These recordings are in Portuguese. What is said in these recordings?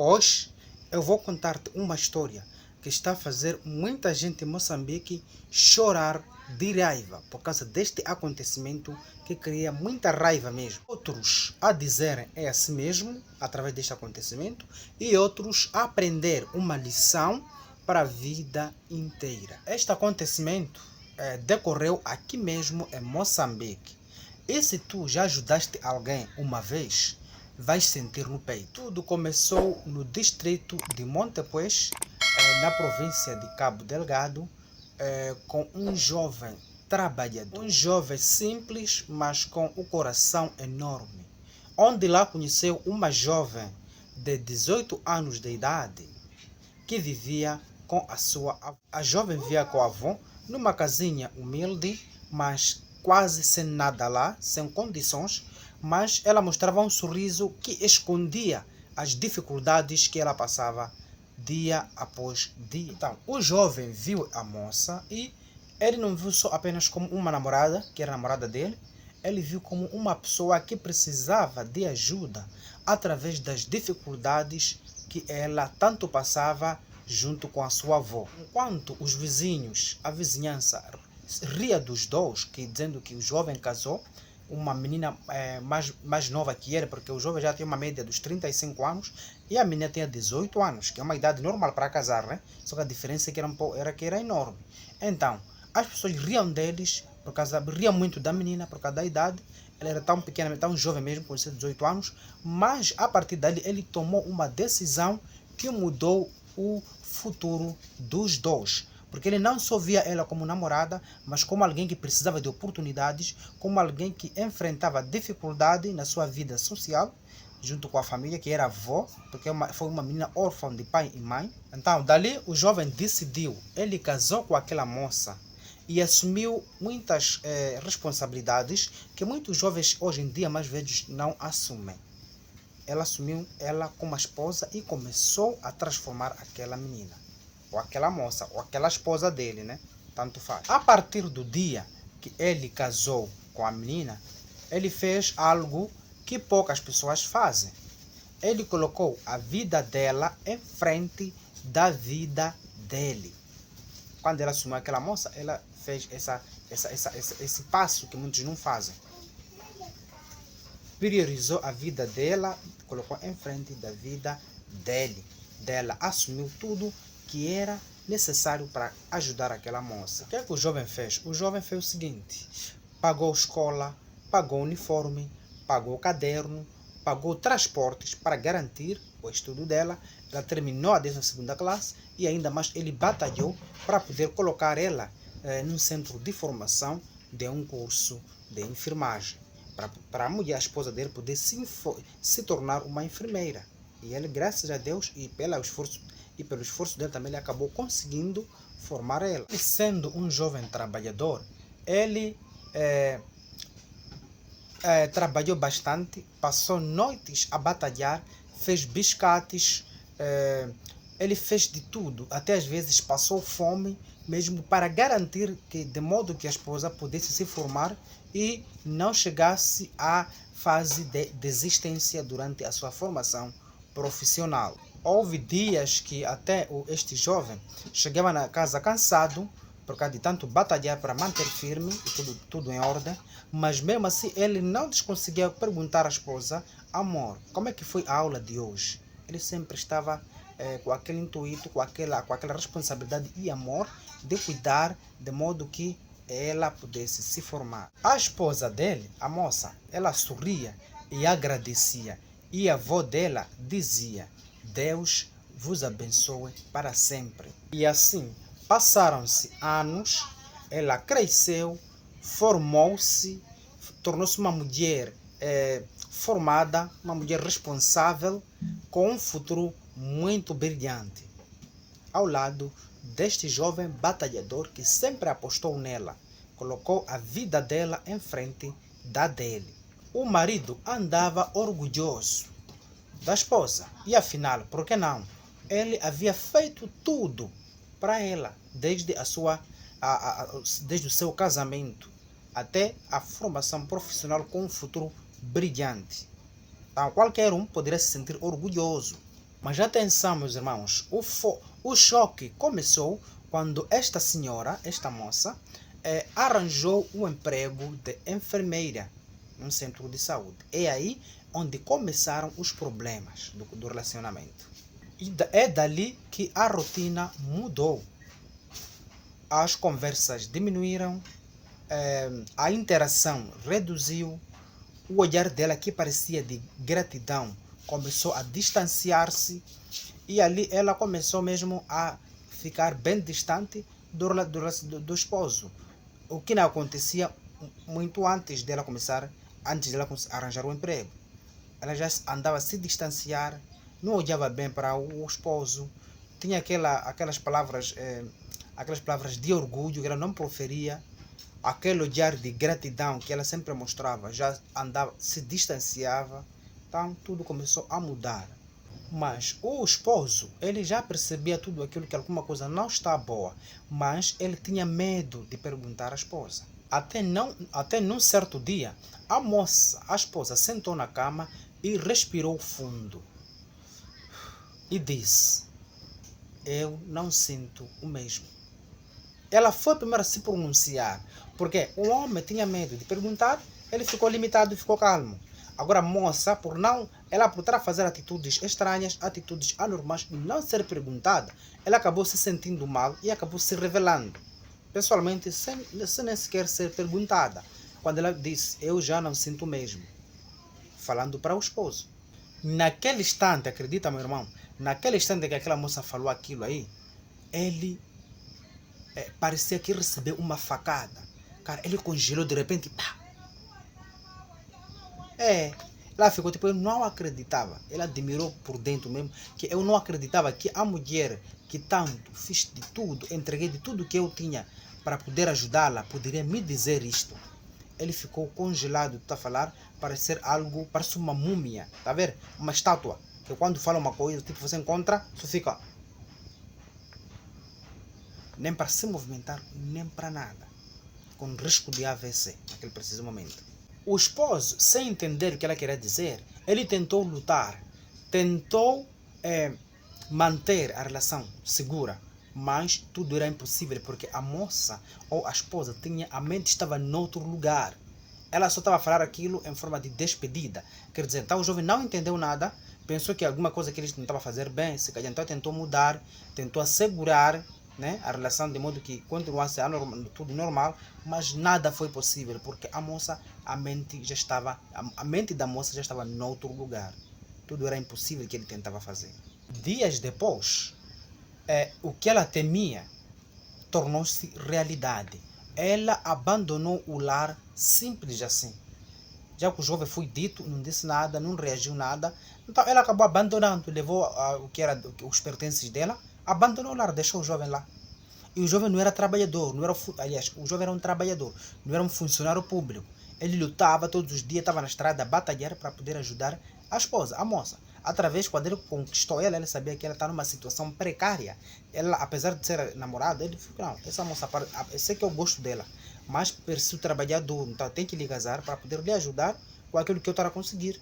Hoje eu vou contar-te uma história que está a fazer muita gente em Moçambique chorar de raiva por causa deste acontecimento que cria muita raiva mesmo. Outros a dizerem é assim mesmo, através deste acontecimento, e outros a aprender uma lição para a vida inteira. Este acontecimento decorreu aqui mesmo em Moçambique. E se tu já ajudaste alguém uma vez, vais sentir no peito. Tudo começou no distrito de Montepuez, na província de Cabo Delgado, com um jovem trabalhador. Um jovem simples, mas com o coração enorme. Onde lá conheceu uma jovem de 18 anos de idade que vivia com a sua avó. A jovem vivia com a avó numa casinha humilde, mas quase sem nada lá, sem condições, mas ela mostrava um sorriso que escondia as dificuldades que ela passava dia após dia. Então, o jovem viu a moça e ele não viu só apenas como uma namorada, que era a namorada dele, ele viu como uma pessoa que precisava de ajuda através das dificuldades que ela tanto passava junto com a sua avó. Enquanto os vizinhos, a vizinhança, ria dos dois, dizendo que o jovem casou uma menina mais nova que ele, porque o jovem já tinha uma média dos 35 anos e a menina tinha 18 anos, que é uma idade normal para casar, né? Só que a diferença é que era enorme. Então, as pessoas riam deles, riam muito da menina por causa da idade. Ela era tão pequena, tão jovem mesmo, com 18 anos, mas a partir dali ele tomou uma decisão que mudou o futuro dos dois. Porque ele não só via ela como namorada, mas como alguém que precisava de oportunidades, como alguém que enfrentava dificuldade na sua vida social, junto com a família, que era avó, porque foi uma menina órfã de pai e mãe. Então, dali o jovem decidiu, ele casou com aquela moça e assumiu muitas responsabilidades que muitos jovens hoje em dia mais velhos não assumem. Ela assumiu ela como a esposa e começou a transformar aquela menina, ou aquela moça, ou aquela esposa dele, né? Tanto faz. A partir do dia que ele casou com a menina, ele fez algo que poucas pessoas fazem. Ele colocou a vida dela em frente da vida dele. Quando ela assumiu aquela moça, ela fez esse passo que muitos não fazem. Priorizou a vida dela, colocou em frente da vida dela, assumiu tudo que era necessário para ajudar aquela moça. O que é que o jovem fez? O jovem fez o seguinte: pagou escola, pagou uniforme, pagou caderno, pagou transportes para garantir o estudo dela. Ela terminou a 12ª classe e ainda mais ele batalhou para poder colocar ela num centro de formação de um curso de enfermagem, para a mulher, a esposa dele, poder se tornar uma enfermeira. E ele, graças a Deus e pelo esforço dele também, ele acabou conseguindo formar ela. E sendo um jovem trabalhador, ele trabalhou bastante, passou noites a batalhar, fez biscates, ele fez de tudo, até às vezes passou fome, mesmo para garantir que, de modo que a esposa pudesse se formar e não chegasse à fase de desistência durante a sua formação profissional. Houve dias que até este jovem chegava na casa cansado, por causa de tanto batalhar para manter firme e tudo em ordem, mas mesmo assim ele não conseguia perguntar à esposa: amor, como é que foi a aula de hoje? Ele sempre estava com aquele intuito, com aquela responsabilidade e amor de cuidar, de modo que ela pudesse se formar. A esposa dele, a moça, ela sorria e agradecia, e a avó dela dizia: Deus vos abençoe para sempre. E assim passaram-se anos, ela cresceu, formou-se, tornou-se uma mulher formada, uma mulher responsável, com um futuro muito brilhante, ao lado deste jovem batalhador que sempre apostou nela, colocou a vida dela em frente da dele. O marido andava orgulhoso da esposa e, afinal, por que não? Ele havia feito tudo para ela, desde desde o seu casamento até a formação profissional com um futuro brilhante. Então, qualquer um poderia se sentir orgulhoso Mas atenção, meus irmãos, o choque começou quando esta senhora, esta moça, arranjou um emprego de enfermeira num centro de saúde. É aí onde começaram os problemas do relacionamento. E é dali que a rotina mudou. As conversas diminuíram, a interação reduziu, o olhar dela, que parecia de gratidão, começou a distanciar-se, e ali ela começou mesmo a ficar bem distante do esposo. O que não acontecia muito antes dela arranjar o emprego. Ela já andava a se distanciar, não olhava bem para o esposo, tinha aquelas palavras de orgulho que ela não proferia, aquele olhar de gratidão que ela sempre mostrava, já andava, se distanciava. Então tudo começou a mudar. Mas o esposo, ele já percebia tudo aquilo, que alguma coisa não está boa, mas ele tinha medo de perguntar à esposa. Até num certo dia, a esposa, sentou na cama e respirou fundo. E disse: eu não sinto o mesmo. Ela foi primeiro a se pronunciar, porque o homem tinha medo de perguntar, ele ficou limitado e ficou calmo. Agora a moça, por estar a fazer atitudes estranhas, atitudes anormais e não ser perguntada, ela acabou se sentindo mal e acabou se revelando. Pessoalmente, sem nem sequer ser perguntada. Quando ela disse: eu já não sinto mesmo. Falando para o esposo. Naquele instante, acredita, meu irmão, naquele instante que aquela moça falou aquilo aí, ele parecia que recebeu uma facada. Cara, ele congelou de repente. Pá. Ela ficou tipo, eu não acreditava. Ela admirou por dentro mesmo, que eu não acreditava que a mulher que tanto fiz de tudo, entreguei de tudo que eu tinha para poder ajudá-la, poderia me dizer isto. Ele ficou congelado, está a falar, parece uma múmia, tá vendo? Uma estátua, que quando fala uma coisa, tipo, você encontra, só fica. Nem para se movimentar, nem para nada. Com risco de AVC, naquele preciso momento. O esposo, sem entender o que ela queria dizer, ele tentou lutar, tentou manter a relação segura, mas tudo era impossível, porque a moça ou a esposa a mente estava noutro lugar. Ela só estava a falar aquilo em forma de despedida. Quer dizer, então o jovem não entendeu nada, pensou que alguma coisa que ele tentava fazer bem, se calhar então tentou mudar, tentou assegurar, né, a relação de modo que continuasse tudo normal, mas nada foi possível, porque a mente da moça já estava noutro lugar. Tudo era impossível que ele tentava fazer. Dias depois, o que ela temia tornou-se realidade. Ela abandonou o lar simples assim. Já que o jovem foi dito, não disse nada, não reagiu nada, então ela acabou abandonando, levou o que era os pertences dela, abandonou o lar, deixou o jovem lá. E o jovem não era trabalhador, aliás, o jovem era um trabalhador, não era um funcionário público. Ele lutava todos os dias, estava na estrada a batalhar para poder ajudar a esposa, a moça. Quando ele conquistou ela, ele sabia que ela está numa situação precária. Ela, apesar de ser namorada, ele falou: não, essa moça, eu sei que eu gosto dela, mas preciso trabalhar duro, então tem que lhe casar para poder lhe ajudar com aquilo que eu estou a conseguir.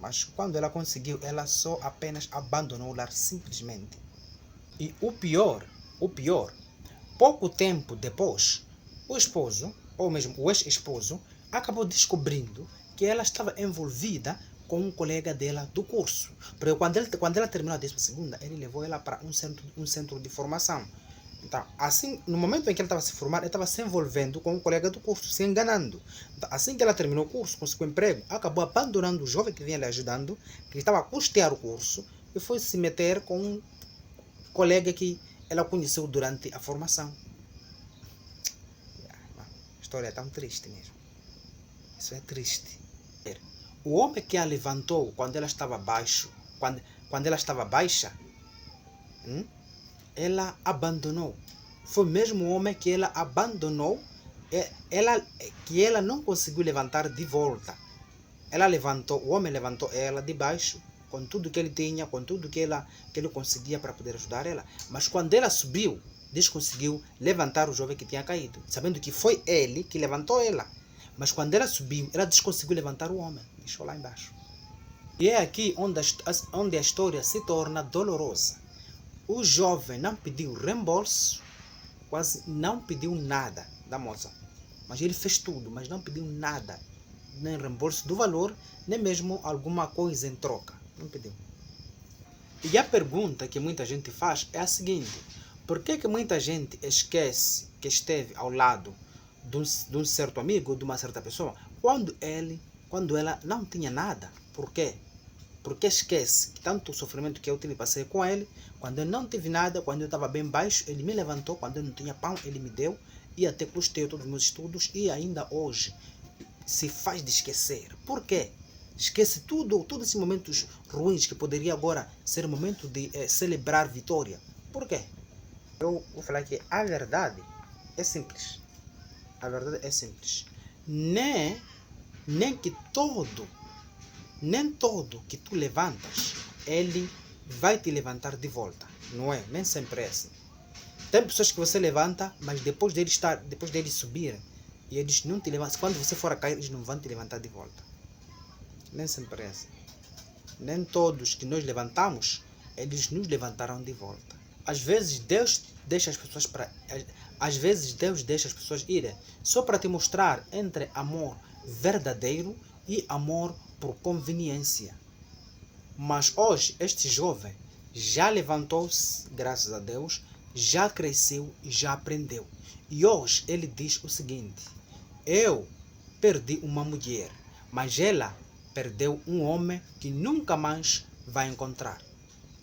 Mas quando ela conseguiu, ela só apenas abandonou o lar simplesmente. E o pior, pouco tempo depois, o esposo, ou mesmo o ex-esposo, acabou descobrindo que ela estava envolvida com um colega dela do curso. Porque quando ela terminou a 12ª, ele levou ela para um centro de formação. Então, assim, no momento em que ela estava se formando, ela estava se envolvendo com um colega do curso, se enganando. Então, assim que ela terminou o curso, conseguiu emprego, acabou abandonando o jovem que vinha lhe ajudando, que estava a custear o curso, e foi se meter com um colega que ela conheceu durante a formação. A história é tão triste mesmo. Isso é triste. O homem que a levantou quando ela estava quando ela estava baixa, ela abandonou. Foi mesmo o homem que ela abandonou, que ela não conseguiu levantar de volta. O homem levantou ela de baixo, com tudo que ele tinha, com tudo que ele conseguia para poder ajudar ela. Mas quando ela subiu, conseguiu levantar o jovem que tinha caído, sabendo que foi ele que levantou ela. Mas quando ela subiu, ela conseguiu levantar o homem, deixou lá embaixo. E é aqui onde a história se torna dolorosa. O jovem não pediu reembolso, quase não pediu nada da moça. Mas ele fez tudo, mas não pediu nada. Nem reembolso do valor, nem mesmo alguma coisa em troca. Não pediu. E a pergunta que muita gente faz é a seguinte: por que muita gente esquece que esteve ao lado de um certo amigo, de uma certa pessoa, quando ela não tinha nada? Por quê? Porque esquece que tanto o sofrimento que eu tive passei com ele, quando eu não tive nada, quando eu estava bem baixo, ele me levantou, quando eu não tinha pão, ele me deu, e até custei todos os meus estudos, e ainda hoje se faz de esquecer. Por quê? Esquece tudo, todos esses momentos ruins que poderia agora ser momento de celebrar vitória. Por quê? Eu vou falar que a verdade é simples. A verdade é simples. Nem todo que tu levantas, ele vai te levantar de volta. Não é? Nem sempre é assim. Tem pessoas que você levanta, mas depois deles subirem, e eles não te levantam. Quando você for a cair, eles não vão te levantar de volta. Nem sempre é assim. Nem todos que nós levantamos, eles nos levantarão de volta. Às vezes Deus deixa as pessoas irem só para te mostrar entre amor verdadeiro e amor por conveniência. Mas hoje este jovem já levantou-se, graças a Deus, já cresceu e já aprendeu. E hoje ele diz o seguinte: eu perdi uma mulher, mas ela perdeu um homem que nunca mais vai encontrar.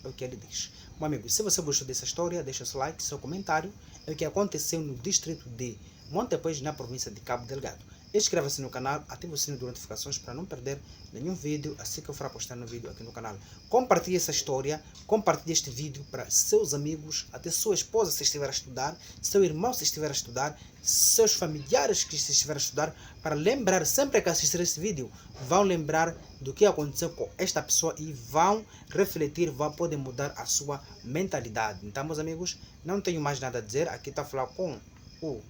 É o que ele diz. Meu amigo, se você gostou dessa história, deixa seu like, seu comentário. É o que aconteceu no distrito de Montepuez, na província de Cabo Delgado. Inscreva-se no canal, ative o sino de notificações para não perder nenhum vídeo assim que eu for postar no vídeo aqui no canal. Compartilhe essa história, compartilhe este vídeo para seus amigos, até sua esposa se estiver a estudar, seu irmão se estiver a estudar, seus familiares que se estiver a estudar, para lembrar, sempre que assistir este vídeo, vão lembrar do que aconteceu com esta pessoa e vão refletir, podem mudar a sua mentalidade. Então, meus amigos, não tenho mais nada a dizer, aqui está a falar com o